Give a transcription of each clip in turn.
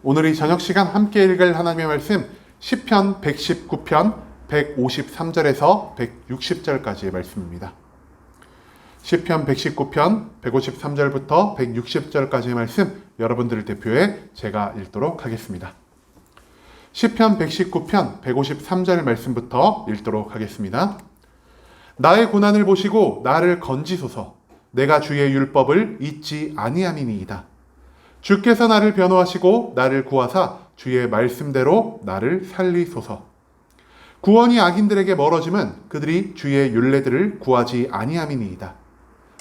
오늘 이 저녁 시간 함께 읽을 하나님의 말씀 시편 119편 153절에서 160절까지의 말씀입니다. 시편 119편 153절부터 160절까지의 말씀 여러분들을 대표해 제가 읽도록 하겠습니다. 시편 119편 153절 말씀부터 읽도록 하겠습니다. 나의 고난을 보시고 나를 건지소서. 내가 주의 율법을 잊지 아니함이니이다. 주께서 나를 변호하시고 나를 구하사 주의 말씀대로 나를 살리소서. 구원이 악인들에게 멀어짐은 그들이 주의 율례들을 구하지 아니함이니이다.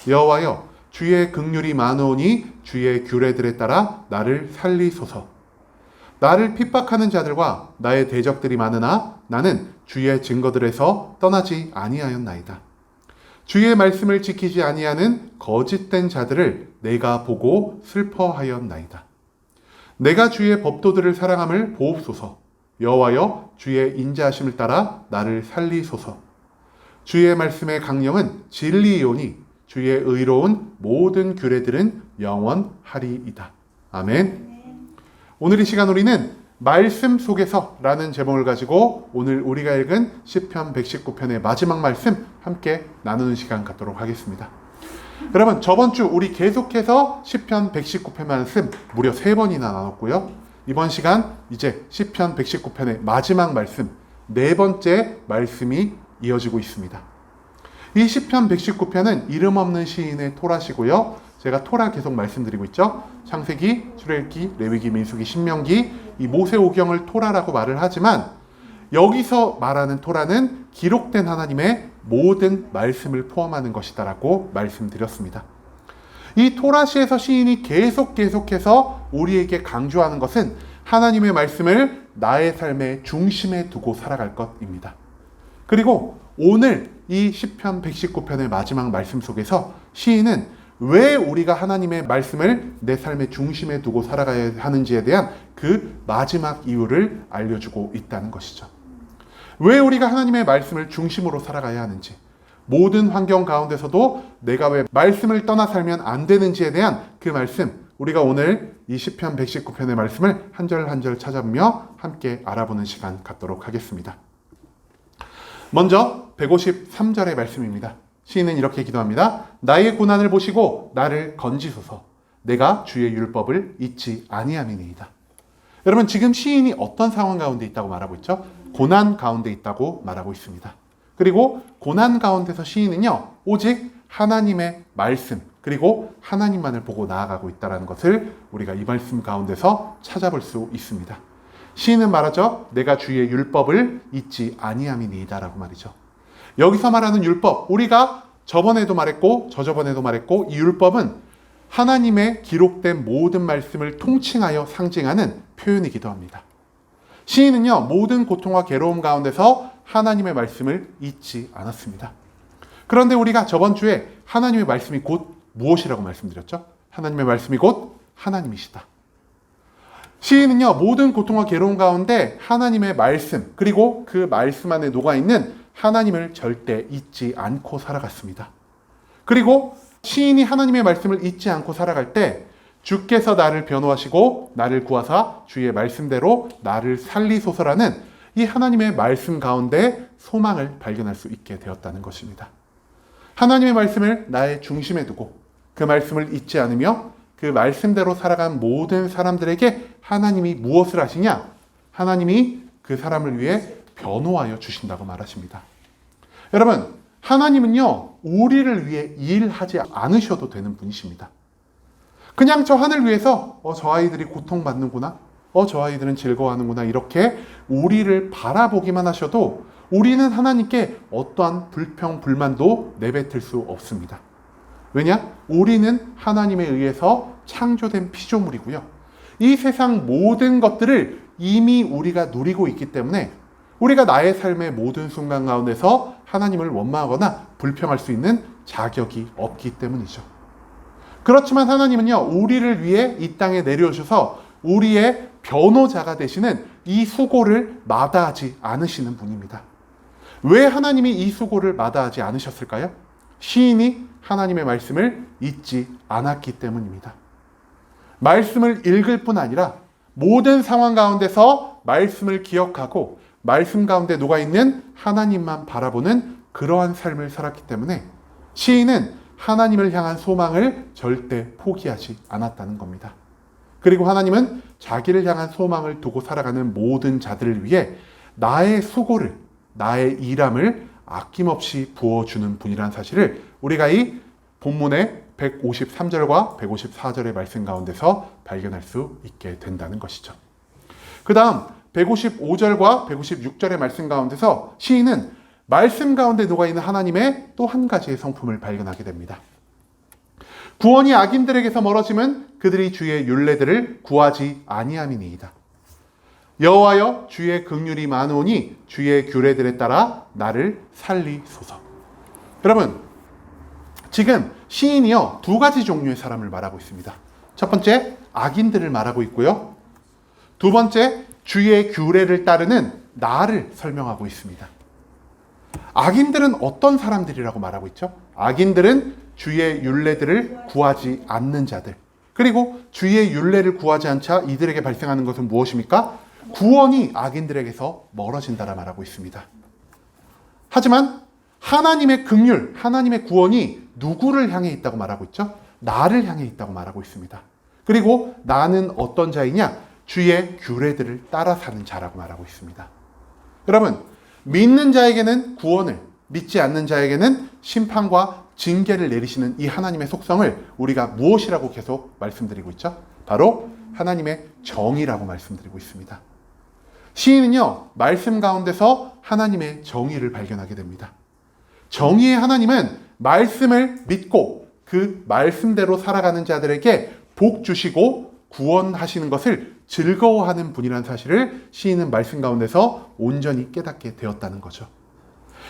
여호와여, 주의 긍휼이 많으오니 주의 규례들에 따라 나를 살리소서. 나를 핍박하는 자들과 나의 대적들이 많으나 나는 주의 증거들에서 떠나지 아니하였나이다. 주의 말씀을 지키지 아니하는 거짓된 자들을 내가 보고 슬퍼하였나이다. 내가 주의 법도들을 사랑함을 보옵소서. 여호와여, 주의 인자하심을 따라 나를 살리소서. 주의 말씀의 강령은 진리이오니 주의 의로운 모든 규례들은 영원하리이다. 아멘. 오늘 이 시간 우리는 말씀 속에서 라는 제목을 가지고 오늘 우리가 읽은 시편 119편의 마지막 말씀 함께 나누는 시간 갖도록 하겠습니다. 여러분, 저번 주 우리 계속해서 시편 119편 말씀 무려 3번이나 나눴고요. 이번 시간 이제 시편 119편의 마지막 말씀 4번째 말씀이 이어지고 있습니다. 이 시편 119편은 이름 없는 시인의 토라시고요. 제가 토라 계속 말씀드리고 있죠. 창세기, 출애굽기, 레위기, 민수기, 신명기 이 모세오경을 토라라고 말을 하지만 여기서 말하는 토라는 기록된 하나님의 모든 말씀을 포함하는 것이다라고 말씀드렸습니다. 이 토라시에서 시인이 계속해서 우리에게 강조하는 것은 하나님의 말씀을 나의 삶의 중심에 두고 살아갈 것입니다. 그리고 오늘 이 시편 119편의 마지막 말씀 속에서 시인은 왜 우리가 하나님의 말씀을 내 삶의 중심에 두고 살아가야 하는지에 대한 그 마지막 이유를 알려주고 있다는 것이죠. 왜 우리가 하나님의 말씀을 중심으로 살아가야 하는지, 모든 환경 가운데서도 내가 왜 말씀을 떠나 살면 안 되는지에 대한 그 말씀, 우리가 오늘 이 시편 119편의 말씀을 한 절 한 절 찾아보며 함께 알아보는 시간 갖도록 하겠습니다. 먼저 153절의 말씀입니다. 시인은 이렇게 기도합니다. 나의 고난을 보시고 나를 건지소서. 내가 주의 율법을 잊지 아니함이니이다. 여러분, 지금 시인이 어떤 상황 가운데 있다고 말하고 있죠? 고난 가운데 있다고 말하고 있습니다. 그리고 고난 가운데서 시인은요, 오직 하나님의 말씀, 그리고 하나님만을 보고 나아가고 있다는 것을 우리가 이 말씀 가운데서 찾아볼 수 있습니다. 시인은 말하죠. 내가 주의 율법을 잊지 아니함이니이다 라고 말이죠. 여기서 말하는 율법, 우리가 저번에도 말했고 저저번에도 말했고 이 율법은 하나님의 기록된 모든 말씀을 통칭하여 상징하는 표현이기도 합니다. 시인은요, 모든 고통과 괴로움 가운데서 하나님의 말씀을 잊지 않았습니다. 그런데 우리가 저번 주에 하나님의 말씀이 곧 무엇이라고 말씀드렸죠? 하나님의 말씀이 곧 하나님이시다. 시인은요, 모든 고통과 괴로움 가운데 하나님의 말씀, 그리고 그 말씀 안에 녹아있는 하나님을 절대 잊지 않고 살아갔습니다. 그리고 시인이 하나님의 말씀을 잊지 않고 살아갈 때 주께서 나를 변호하시고 나를 구하사 주의 말씀대로 나를 살리소서라는 이 하나님의 말씀 가운데 소망을 발견할 수 있게 되었다는 것입니다. 하나님의 말씀을 나의 중심에 두고 그 말씀을 잊지 않으며 그 말씀대로 살아간 모든 사람들에게 하나님이 무엇을 하시냐? 하나님이 그 사람을 위해 변호하여 주신다고 말하십니다. 여러분, 하나님은요, 우리를 위해 일하지 않으셔도 되는 분이십니다. 그냥 저 하늘 위에서 저 아이들이 고통받는구나, 저 아이들은 즐거워하는구나, 이렇게 우리를 바라보기만 하셔도 우리는 하나님께 어떠한 불평, 불만도 내뱉을 수 없습니다. 왜냐? 우리는 하나님에 의해서 창조된 피조물이고요. 이 세상 모든 것들을 이미 우리가 누리고 있기 때문에 우리가 나의 삶의 모든 순간 가운데서 하나님을 원망하거나 불평할 수 있는 자격이 없기 때문이죠. 그렇지만 하나님은요, 우리를 위해 이 땅에 내려오셔서 우리의 변호자가 되시는 이 수고를 마다하지 않으시는 분입니다. 왜 하나님이 이 수고를 마다하지 않으셨을까요? 시인이 하나님의 말씀을 잊지 않았기 때문입니다. 말씀을 읽을 뿐 아니라 모든 상황 가운데서 말씀을 기억하고 말씀 가운데 녹아있는 하나님만 바라보는 그러한 삶을 살았기 때문에 시인은 하나님을 향한 소망을 절대 포기하지 않았다는 겁니다. 그리고 하나님은 자기를 향한 소망을 두고 살아가는 모든 자들을 위해 나의 수고를, 나의 일함을 아낌없이 부어주는 분이라는 사실을 우리가 이 본문의 153절과 154절의 말씀 가운데서 발견할 수 있게 된다는 것이죠. 그 다음 155절과 156절의 말씀 가운데서 시인은 말씀 가운데 녹아있는 하나님의 또 한 가지의 성품을 발견하게 됩니다. 구원이 악인들에게서 멀어짐은 그들이 주의 율례들을 구하지 아니함이니이다. 여호와여 주의 긍휼이 많으오니 주의 규례들에 따라 나를 살리소서. 여러분, 지금 시인이요 두 가지 종류의 사람을 말하고 있습니다. 첫 번째, 악인들을 말하고 있고요. 두 번째, 주의 규례를 따르는 나를 설명하고 있습니다. 악인들은 어떤 사람들이라고 말하고 있죠? 악인들은 주의 율례들을 구하지 않는 자들. 그리고 주의 율례를 구하지 않자 이들에게 발생하는 것은 무엇입니까? 구원이 악인들에게서 멀어진다라 말하고 있습니다. 하지만 하나님의 긍휼, 하나님의 구원이 누구를 향해 있다고 말하고 있죠? 나를 향해 있다고 말하고 있습니다. 그리고 나는 어떤 자이냐? 주의 규례들을 따라 사는 자라고 말하고 있습니다. 여러분, 믿는 자에게는 구원을, 믿지 않는 자에게는 심판과 징계를 내리시는 이 하나님의 속성을 우리가 무엇이라고 계속 말씀드리고 있죠? 바로 하나님의 정의라고 말씀드리고 있습니다. 시인은요, 말씀 가운데서 하나님의 정의를 발견하게 됩니다. 정의의 하나님은 말씀을 믿고 그 말씀대로 살아가는 자들에게 복 주시고 구원하시는 것을 즐거워하는 분이라는 사실을 시인은 말씀 가운데서 온전히 깨닫게 되었다는 거죠.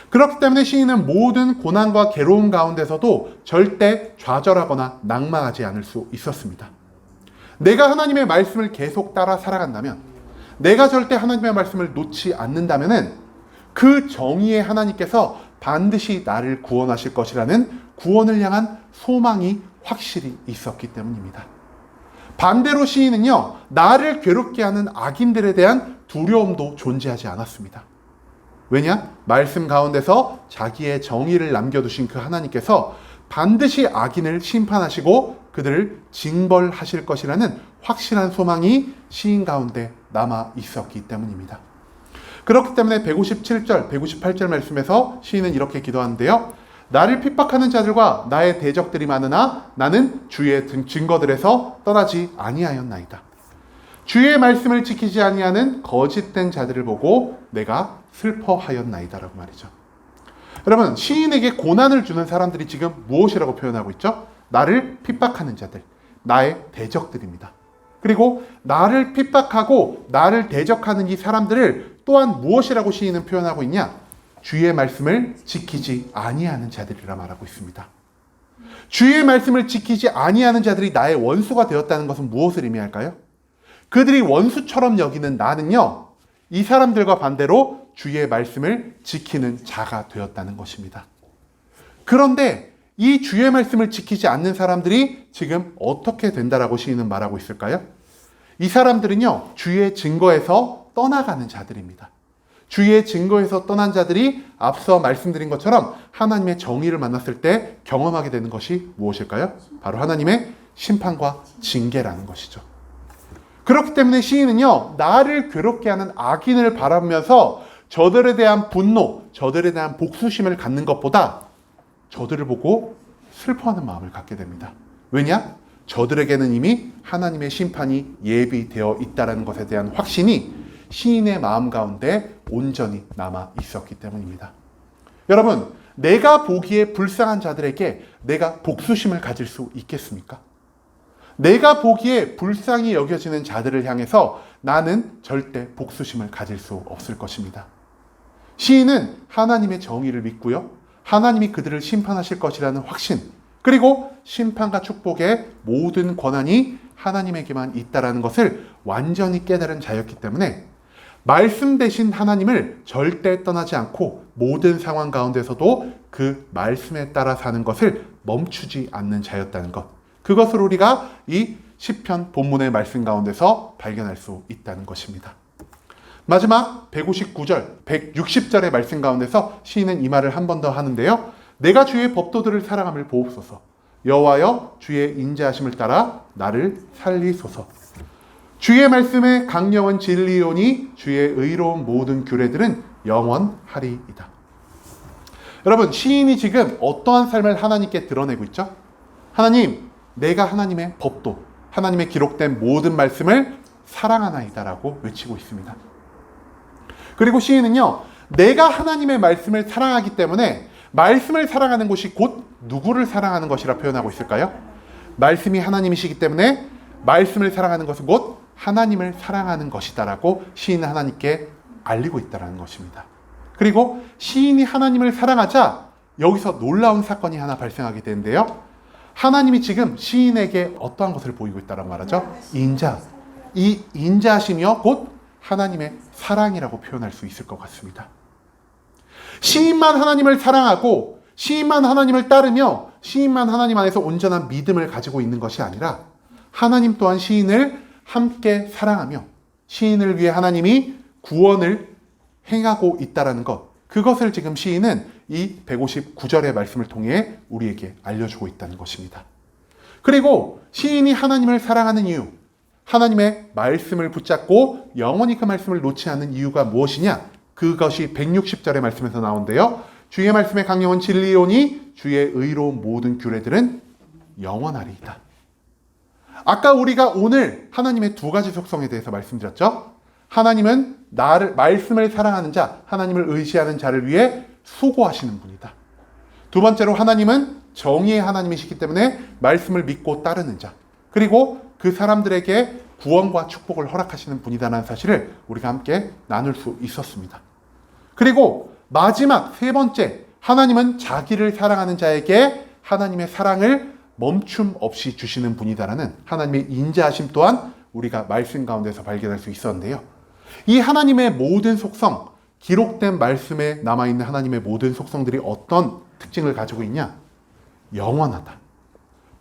그렇기 때문에 시인은 모든 고난과 괴로움 가운데서도 절대 좌절하거나 낙망하지 않을 수 있었습니다. 내가 하나님의 말씀을 계속 따라 살아간다면, 내가 절대 하나님의 말씀을 놓지 않는다면 그 정의의 하나님께서 반드시 나를 구원하실 것이라는 구원을 향한 소망이 확실히 있었기 때문입니다. 반대로 시인은요, 나를 괴롭게 하는 악인들에 대한 두려움도 존재하지 않았습니다. 왜냐? 말씀 가운데서 자기의 정의를 남겨두신 그 하나님께서 반드시 악인을 심판하시고 그들을 징벌하실 것이라는 확실한 소망이 시인 가운데 남아 있었기 때문입니다. 그렇기 때문에 157절, 158절 말씀에서 시인은 이렇게 기도하는데요. 나를 핍박하는 자들과 나의 대적들이 많으나 나는 주의 증거들에서 떠나지 아니하였나이다. 주의 말씀을 지키지 아니하는 거짓된 자들을 보고 내가 슬퍼하였나이다 라고 말이죠. 여러분, 시인에게 고난을 주는 사람들이 지금 무엇이라고 표현하고 있죠? 나를 핍박하는 자들, 나의 대적들입니다. 그리고 나를 핍박하고 나를 대적하는 이 사람들을 또한 무엇이라고 시인은 표현하고 있냐? 주의 말씀을 지키지 아니하는 자들이라 말하고 있습니다. 주의 말씀을 지키지 아니하는 자들이 나의 원수가 되었다는 것은 무엇을 의미할까요? 그들이 원수처럼 여기는 나는요, 이 사람들과 반대로 주의 말씀을 지키는 자가 되었다는 것입니다. 그런데 이 주의 말씀을 지키지 않는 사람들이 지금 어떻게 된다라고 시인은 말하고 있을까요? 이 사람들은요, 주의 증거에서 떠나가는 자들입니다. 주의 증거에서 떠난 자들이 앞서 말씀드린 것처럼 하나님의 정의를 만났을 때 경험하게 되는 것이 무엇일까요? 바로 하나님의 심판과 징계라는 것이죠. 그렇기 때문에 시인은요, 나를 괴롭게 하는 악인을 바라보면서 저들에 대한 분노, 저들에 대한 복수심을 갖는 것보다 저들을 보고 슬퍼하는 마음을 갖게 됩니다. 왜냐? 저들에게는 이미 하나님의 심판이 예비되어 있다는 것에 대한 확신이 시인의 마음 가운데 온전히 남아 있었기 때문입니다. 여러분, 내가 보기에 불쌍한 자들에게 내가 복수심을 가질 수 있겠습니까? 내가 보기에 불쌍히 여겨지는 자들을 향해서 나는 절대 복수심을 가질 수 없을 것입니다. 시인은 하나님의 정의를 믿고요, 하나님이 그들을 심판하실 것이라는 확신, 그리고 심판과 축복의 모든 권한이 하나님에게만 있다는 것을 완전히 깨달은 자였기 때문에 말씀 대신 하나님을 절대 떠나지 않고 모든 상황 가운데서도 그 말씀에 따라 사는 것을 멈추지 않는 자였다는 것, 그것을 우리가 이 시편 본문의 말씀 가운데서 발견할 수 있다는 것입니다. 마지막 159절, 160절의 말씀 가운데서 시인은 이 말을 한 번 더 하는데요. 내가 주의 법도들을 사랑함을 보옵소서. 여호와여 주의 인자하심을 따라 나를 살리소서. 주의 말씀에 강령은 진리오니 주의 의로운 모든 규례들은 영원하리이다. 여러분, 시인이 지금 어떠한 삶을 하나님께 드러내고 있죠? 하나님, 내가 하나님의 법도, 하나님의 기록된 모든 말씀을 사랑하나이다라고 외치고 있습니다. 그리고 시인은요, 내가 하나님의 말씀을 사랑하기 때문에 말씀을 사랑하는 것이 곧 누구를 사랑하는 것이라 표현하고 있을까요? 말씀이 하나님이시기 때문에 말씀을 사랑하는 것은 곧 하나님을 사랑하는 것이다라고 시인은 하나님께 알리고 있다는 것입니다. 그리고 시인이 하나님을 사랑하자 여기서 놀라운 사건이 하나 발생하게 되는데요. 하나님이 지금 시인에게 어떠한 것을 보이고 있다고 말하죠? 이 인자하심이요 곧 하나님의 사랑이라고 표현할 수 있을 것 같습니다. 시인만 하나님을 사랑하고 시인만 하나님을 따르며 시인만 하나님 안에서 온전한 믿음을 가지고 있는 것이 아니라 하나님 또한 시인을 함께 사랑하며 시인을 위해 하나님이 구원을 행하고 있다는 것, 그것을 지금 시인은 이 159절의 말씀을 통해 우리에게 알려주고 있다는 것입니다. 그리고 시인이 하나님을 사랑하는 이유, 하나님의 말씀을 붙잡고 영원히 그 말씀을 놓지 않는 이유가 무엇이냐? 그것이 160절의 말씀에서 나오는데요. 주의 말씀의 강령은 진리오니 주의 의로운 모든 규례들은 영원하리이다. 아까 우리가 오늘 하나님의 두 가지 속성에 대해서 말씀드렸죠. 하나님은 말씀을 사랑하는 자, 하나님을 의지하는 자를 위해 수고하시는 분이다. 두 번째로 하나님은 정의의 하나님이시기 때문에 말씀을 믿고 따르는 자, 그리고 그 사람들에게 구원과 축복을 허락하시는 분이다라는 사실을 우리가 함께 나눌 수 있었습니다. 그리고 마지막 세 번째, 하나님은 자기를 사랑하는 자에게 하나님의 사랑을 멈춤 없이 주시는 분이다라는 하나님의 인자하심 또한 우리가 말씀 가운데서 발견할 수 있었는데요. 이 하나님의 모든 속성, 기록된 말씀에 남아있는 하나님의 모든 속성들이 어떤 특징을 가지고 있냐? 영원하다.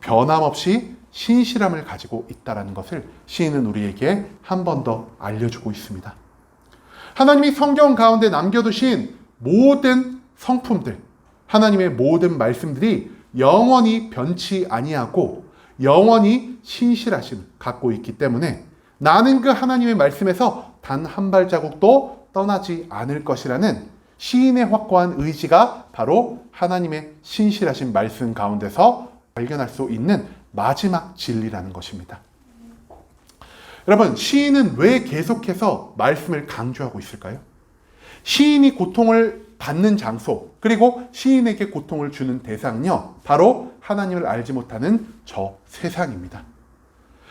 변함없이 신실함을 가지고 있다는 것을 시인은 우리에게 한 번 더 알려주고 있습니다. 하나님이 성경 가운데 남겨두신 모든 성품들, 하나님의 모든 말씀들이 영원히 변치 아니하고 영원히 신실하심을 갖고 있기 때문에 나는 그 하나님의 말씀에서 단 한 발자국도 떠나지 않을 것이라는 시인의 확고한 의지가 바로 하나님의 신실하신 말씀 가운데서 발견할 수 있는 마지막 진리라는 것입니다. 여러분, 시인은 왜 계속해서 말씀을 강조하고 있을까요? 시인이 고통을 받는 장소, 그리고 시인에게 고통을 주는 대상은요, 바로 하나님을 알지 못하는 저 세상입니다.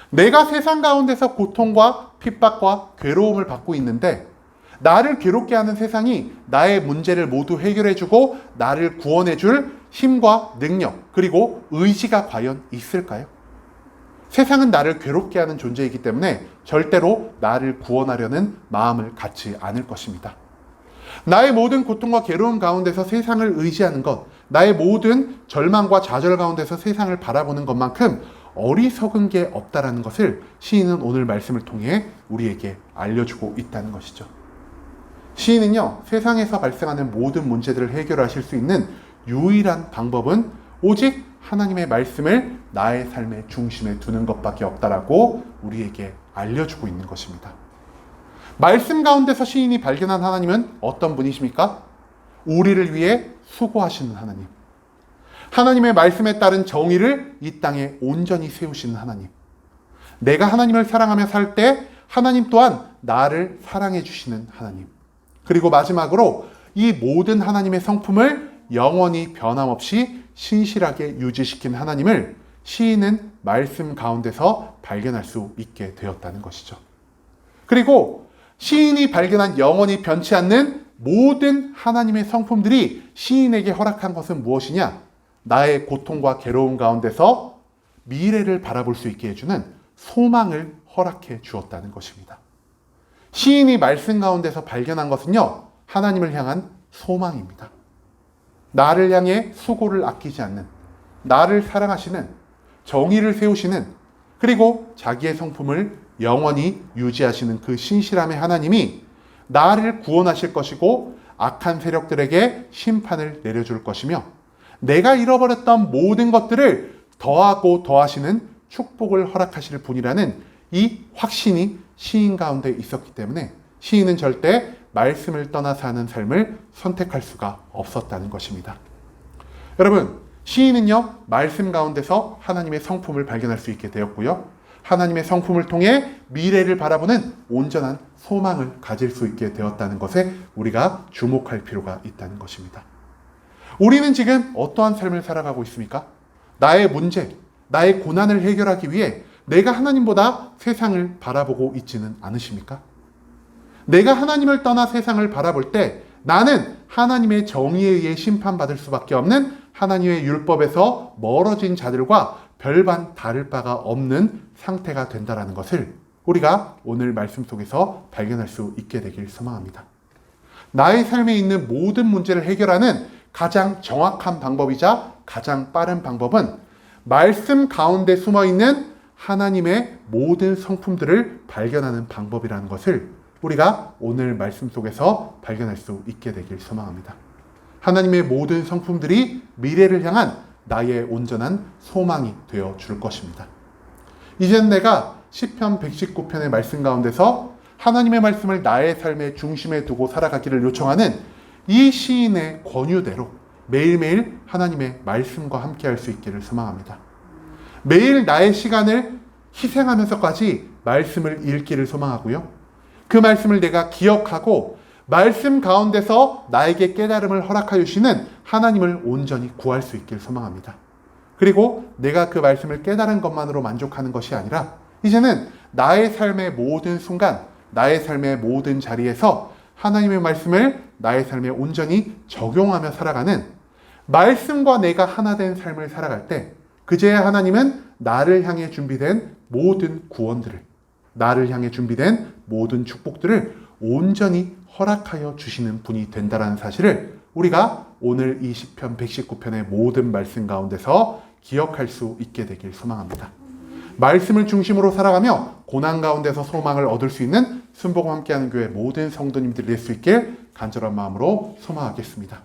내가 세상 가운데서 고통과 핍박과 괴로움을 받고 있는데 나를 괴롭게 하는 세상이 나의 문제를 모두 해결해주고 나를 구원해줄 힘과 능력, 그리고 의지가 과연 있을까요? 세상은 나를 괴롭게 하는 존재이기 때문에 절대로 나를 구원하려는 마음을 갖지 않을 것입니다. 나의 모든 고통과 괴로움 가운데서 세상을 의지하는 것, 나의 모든 절망과 좌절 가운데서 세상을 바라보는 것만큼 어리석은 게 없다라는 것을 시인은 오늘 말씀을 통해 우리에게 알려주고 있다는 것이죠. 시인은요, 세상에서 발생하는 모든 문제들을 해결하실 수 있는 유일한 방법은 오직 하나님의 말씀을 나의 삶의 중심에 두는 것밖에 없다라고 우리에게 알려주고 있는 것입니다. 말씀 가운데서 시인이 발견한 하나님은 어떤 분이십니까? 우리를 위해 수고하시는 하나님. 하나님의 말씀에 따른 정의를 이 땅에 온전히 세우시는 하나님. 내가 하나님을 사랑하며 살 때 하나님 또한 나를 사랑해 주시는 하나님. 그리고 마지막으로 이 모든 하나님의 성품을 영원히 변함없이 신실하게 유지시킨 하나님을 시인은 말씀 가운데서 발견할 수 있게 되었다는 것이죠. 그리고 시인이 발견한 영원히 변치 않는 모든 하나님의 성품들이 시인에게 허락한 것은 무엇이냐? 나의 고통과 괴로움 가운데서 미래를 바라볼 수 있게 해주는 소망을 허락해 주었다는 것입니다. 시인이 말씀 가운데서 발견한 것은요, 하나님을 향한 소망입니다. 나를 향해 수고를 아끼지 않는, 나를 사랑하시는, 정의를 세우시는 그리고 자기의 성품을 영원히 유지하시는 그 신실함의 하나님이 나를 구원하실 것이고 악한 세력들에게 심판을 내려줄 것이며 내가 잃어버렸던 모든 것들을 더하고 더하시는 축복을 허락하실 분이라는 이 확신이 시인 가운데 있었기 때문에 시인은 절대 말씀을 떠나 사는 삶을 선택할 수가 없었다는 것입니다. 여러분, 시인은요, 말씀 가운데서 하나님의 성품을 발견할 수 있게 되었고요. 하나님의 성품을 통해 미래를 바라보는 온전한 소망을 가질 수 있게 되었다는 것에 우리가 주목할 필요가 있다는 것입니다. 우리는 지금 어떠한 삶을 살아가고 있습니까? 나의 문제, 나의 고난을 해결하기 위해 내가 하나님보다 세상을 바라보고 있지는 않으십니까? 내가 하나님을 떠나 세상을 바라볼 때 나는 하나님의 정의에 의해 심판받을 수밖에 없는 하나님의 율법에서 멀어진 자들과 별반 다를 바가 없는 상태가 된다는 것을 우리가 오늘 말씀 속에서 발견할 수 있게 되길 소망합니다. 나의 삶에 있는 모든 문제를 해결하는 가장 정확한 방법이자 가장 빠른 방법은 말씀 가운데 숨어있는 하나님의 모든 성품들을 발견하는 방법이라는 것을 우리가 오늘 말씀 속에서 발견할 수 있게 되길 소망합니다. 하나님의 모든 성품들이 미래를 향한 나의 온전한 소망이 되어 줄 것입니다. 이제는 내가 시편 119편의 말씀 가운데서 하나님의 말씀을 나의 삶의 중심에 두고 살아가기를 요청하는 이 시인의 권유대로 매일매일 하나님의 말씀과 함께 할 수 있기를 소망합니다. 매일 나의 시간을 희생하면서까지 말씀을 읽기를 소망하고요. 그 말씀을 내가 기억하고 말씀 가운데서 나에게 깨달음을 허락하여 주시는 하나님을 온전히 구할 수 있기를 소망합니다. 그리고 내가 그 말씀을 깨달은 것만으로 만족하는 것이 아니라 이제는 나의 삶의 모든 순간, 나의 삶의 모든 자리에서 하나님의 말씀을 나의 삶에 온전히 적용하며 살아가는 말씀과 내가 하나 된 삶을 살아갈 때 그제야 하나님은 나를 향해 준비된 모든 구원들을, 나를 향해 준비된 모든 축복들을 온전히 허락하여 주시는 분이 된다는 사실을 우리가 오늘 이 시편 119편의 모든 말씀 가운데서 기억할 수 있게 되길 소망합니다. 말씀을 중심으로 살아가며 고난 가운데서 소망을 얻을 수 있는 순복음 함께하는 교회 모든 성도님들이 될 수 있길 간절한 마음으로 소망하겠습니다.